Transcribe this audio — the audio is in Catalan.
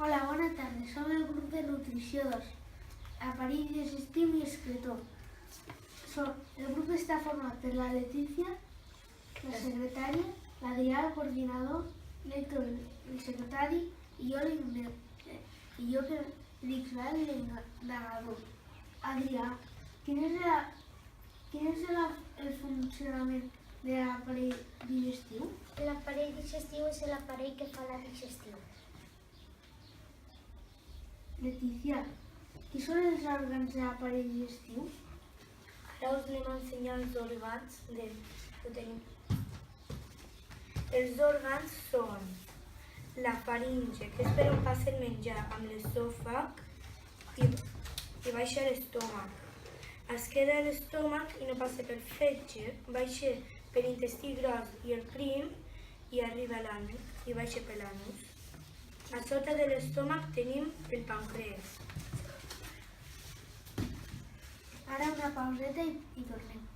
Hola, bona tarda. Som el grup de Nutrició 2, aparell digestiu i excretor. El grup està format per la Letícia, la secretària, l'Adrià, el coordinador, l'Héctor, el secretari, i jo que l'Israel, l'endegador. Adrià, quin és el funcionament de l'aparell digestiu? L'aparell digestiu és l'aparell que fa la digestió. Letícia, qui són els òrgans de l'aparell digestiu? Ara us anem a ensenyar els òrgans ho tenim. Els òrgans són la faringe, que és per on passa el menjar, amb l'esòfag i baixa a l'estómac. Es queda a l'estómac i no passa pel fetge, baixa per l'intestí gros i el prim i arriba a l'anus i baixa per l'anus. A sota de l'estómac tenim el pàncreas. Ara una pauseta i tornem.